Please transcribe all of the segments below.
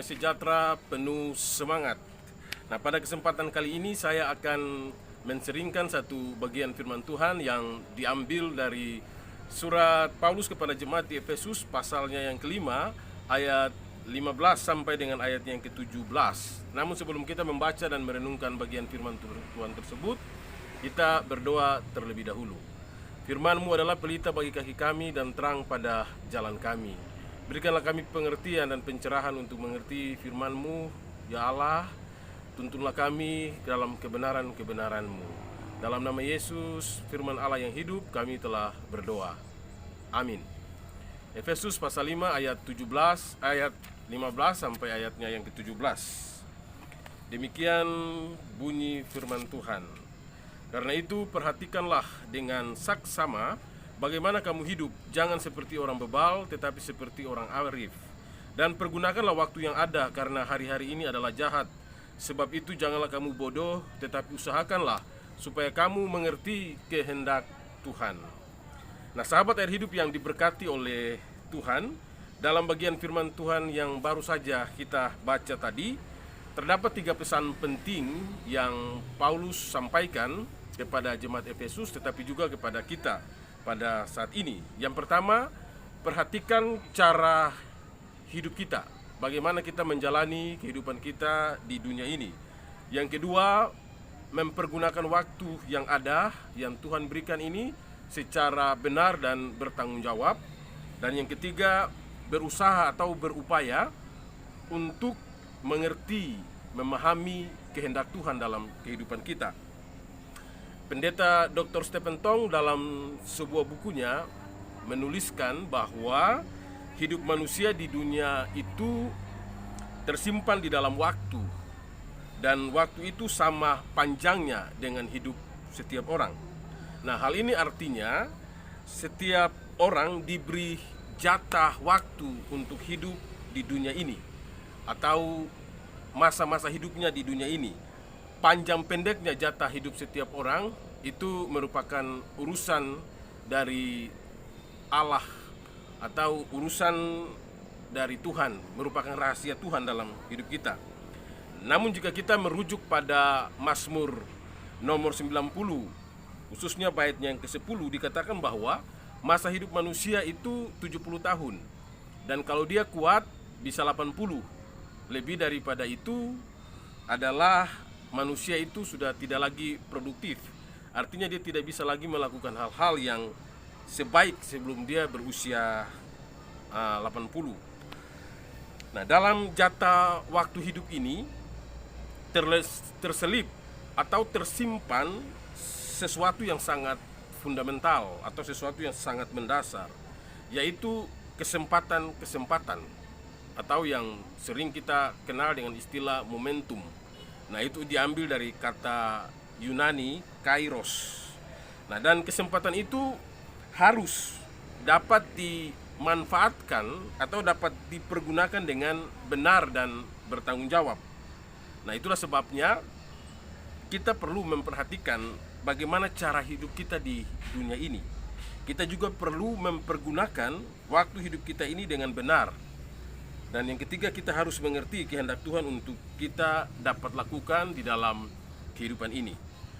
sejahtera, penuh semangat. Nah, pada kesempatan kali ini saya akan menseringkan satu bagian firman Tuhan yang diambil dari surat Paulus kepada jemaat di Efesus, pasalnya yang kelima, ayat 15 sampai dengan ayat yang ke-17. Namun sebelum kita membaca dan merenungkan bagian firman Tuhan tersebut, kita berdoa terlebih dahulu. Firman-Mu adalah pelita bagi kaki kami dan terang pada jalan kami. Berikanlah kami pengertian dan pencerahan untuk mengerti firman-Mu, ya Allah. Tuntunlah kami dalam kebenaran-kebenaran-Mu. Dalam nama Yesus, firman Allah yang hidup, kami telah berdoa. Amin. Efesus pasal 5 ayat 17, ayat 15 sampai ayatnya yang ke-17. Demikian bunyi firman Tuhan. Karena itu perhatikanlah dengan saksama bagaimana kamu hidup, jangan seperti orang bebal, tetapi seperti orang arif. Dan pergunakanlah waktu yang ada, karena hari-hari ini adalah jahat. Sebab itu janganlah kamu bodoh, tetapi usahakanlah supaya kamu mengerti kehendak Tuhan. Nah, sahabat air hidup yang diberkati oleh Tuhan, dalam bagian firman Tuhan yang baru saja kita baca tadi, terdapat 3 pesan penting yang Paulus sampaikan kepada jemaat Efesus, tetapi juga kepada kita pada saat ini. Yang pertama, perhatikan cara hidup kita, bagaimana kita menjalani kehidupan kita di dunia ini. Yang kedua, mempergunakan waktu yang ada, yang Tuhan berikan ini secara benar dan bertanggung jawab. Dan yang ketiga, berusaha atau berupaya untuk mengerti, memahami kehendak Tuhan dalam kehidupan kita. Pendeta Dr. Stephen Tong dalam sebuah bukunya menuliskan bahwa hidup manusia di dunia itu tersimpan di dalam waktu, dan waktu itu sama panjangnya dengan hidup setiap orang. Nah, hal ini artinya setiap orang diberi jatah waktu untuk hidup di dunia ini, atau masa-masa hidupnya di dunia ini. Panjang pendeknya jatah hidup setiap orang itu merupakan urusan dari Allah atau urusan dari Tuhan, merupakan rahasia Tuhan dalam hidup kita. Namun jika kita merujuk pada Mazmur nomor 90, khususnya baitnya yang ke-10, dikatakan bahwa masa hidup manusia itu 70 tahun. Dan kalau dia kuat bisa 80. Lebih daripada itu adalah manusia itu sudah tidak lagi produktif. Artinya dia tidak bisa lagi melakukan hal-hal yang sebaik sebelum dia berusia 80. Nah, dalam jatah waktu hidup ini terselip atau tersimpan sesuatu yang sangat fundamental atau sesuatu yang sangat mendasar, yaitu kesempatan-kesempatan atau yang sering kita kenal dengan istilah momentum. Nah, itu diambil dari kata Yunani kairos. Nah, dan kesempatan itu harus dapat dimanfaatkan atau dapat dipergunakan dengan benar dan bertanggung jawab. Nah, itulah sebabnya kita perlu memperhatikan bagaimana cara hidup kita di dunia ini. Kita juga perlu mempergunakan waktu hidup kita ini dengan benar. Dan yang ketiga, kita harus mengerti kehendak Tuhan untuk kita dapat lakukan di dalam kehidupan ini.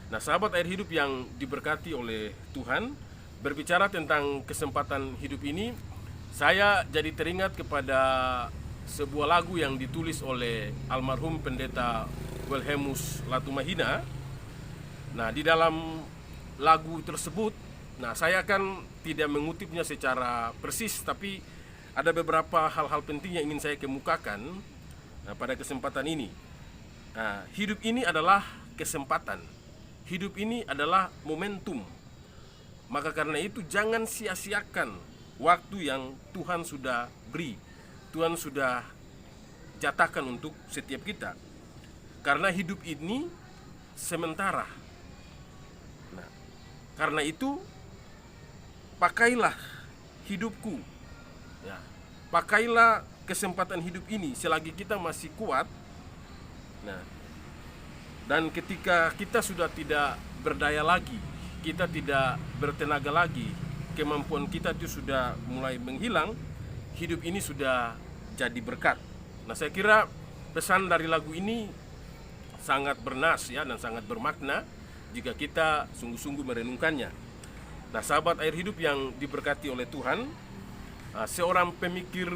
Nah, sahabat air hidup yang diberkati oleh Tuhan, berbicara tentang kesempatan hidup ini, saya jadi teringat kepada sebuah lagu yang ditulis oleh almarhum pendeta Wilhelmus Latumahina. Nah, di dalam lagu tersebut, saya kan tidak mengutipnya secara persis, tapi ada beberapa hal-hal penting yang ingin saya kemukakan pada kesempatan ini. Nah, hidup ini adalah kesempatan. Hidup ini adalah momentum. Maka karena itu jangan sia-siakan waktu yang Tuhan sudah beri. Tuhan sudah jatahkan untuk setiap kita. Karena hidup ini sementara. Nah, karena itu pakailah hidupku. Ya, pakailah kesempatan hidup ini selagi kita masih kuat. Nah, dan ketika kita sudah tidak berdaya lagi, kita tidak bertenaga lagi, kemampuan kita itu sudah mulai menghilang, hidup ini sudah jadi berkat. Nah, saya kira pesan dari lagu ini sangat bernas ya, dan sangat bermakna jika kita sungguh-sungguh merenungkannya. Nah, sahabat air hidup yang diberkati oleh Tuhan, seorang pemikir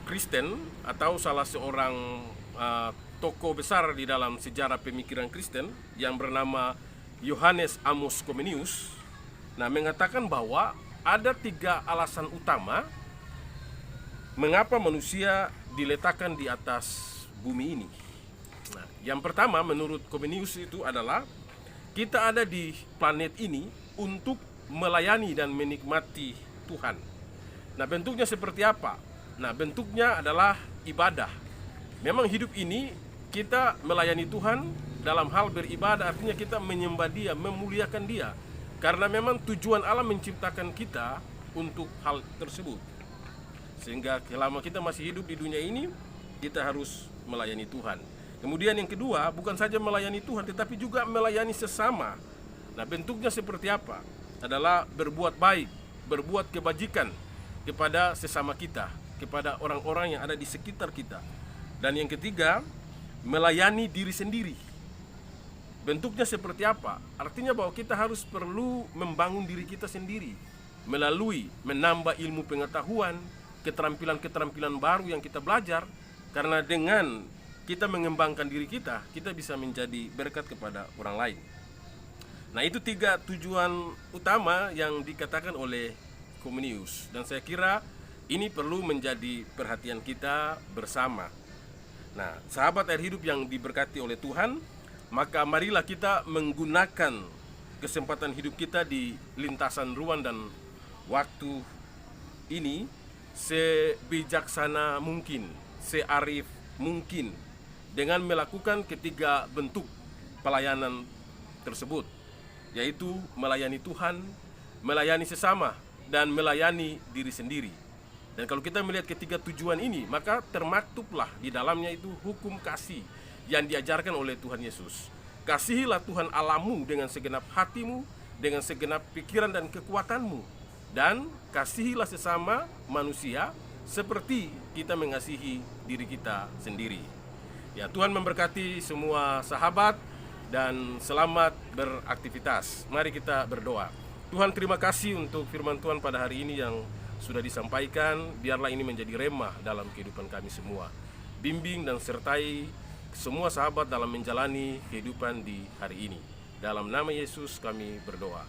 Kristen atau salah seorang tokoh besar di dalam sejarah pemikiran Kristen yang bernama Johannes Amos Comenius, mengatakan bahwa ada 3 alasan utama mengapa manusia diletakkan di atas bumi ini. Nah, yang pertama menurut Comenius itu adalah kita ada di planet ini untuk melayani dan menikmati Tuhan. Nah, bentuknya seperti apa? Nah, bentuknya adalah ibadah. Memang hidup ini kita melayani Tuhan dalam hal beribadah, artinya kita menyembah Dia, memuliakan Dia. Karena memang tujuan Allah menciptakan kita untuk hal tersebut. Sehingga selama kita masih hidup di dunia ini, kita harus melayani Tuhan. Kemudian yang kedua, bukan saja melayani Tuhan, tetapi juga melayani sesama. Nah, bentuknya seperti apa? Adalah berbuat baik, berbuat kebajikan kepada sesama kita, kepada orang-orang yang ada di sekitar kita. Dan yang ketiga, melayani diri sendiri. Bentuknya seperti apa? Artinya bahwa kita harus perlu membangun diri kita sendiri melalui menambah ilmu pengetahuan, keterampilan-keterampilan baru yang kita belajar. Karena dengan kita mengembangkan diri kita, kita bisa menjadi berkat kepada orang lain. Nah, itu 3 tujuan utama yang dikatakan oleh Comenius. Dan saya kira ini perlu menjadi perhatian kita bersama. Nah, sahabat air hidup yang diberkati oleh Tuhan, maka marilah kita menggunakan kesempatan hidup kita di lintasan ruang dan waktu ini sebijaksana mungkin, searif mungkin, dengan melakukan ketiga bentuk pelayanan tersebut, yaitu melayani Tuhan, melayani sesama, dan melayani diri sendiri. Dan kalau kita melihat ketiga tujuan ini, maka termaktublah di dalamnya itu hukum kasih yang diajarkan oleh Tuhan Yesus. Kasihilah Tuhan Allahmu dengan segenap hatimu, dengan segenap pikiran dan kekuatanmu, dan kasihilah sesama manusia seperti kita mengasihi diri kita sendiri. Ya, Tuhan memberkati semua sahabat dan selamat beraktivitas. Mari kita berdoa. Tuhan, terima kasih untuk firman Tuhan pada hari ini yang sudah disampaikan. Biarlah ini menjadi remah dalam kehidupan kami semua. Bimbing dan sertai semua sahabat dalam menjalani kehidupan di hari ini. Dalam nama Yesus kami berdoa.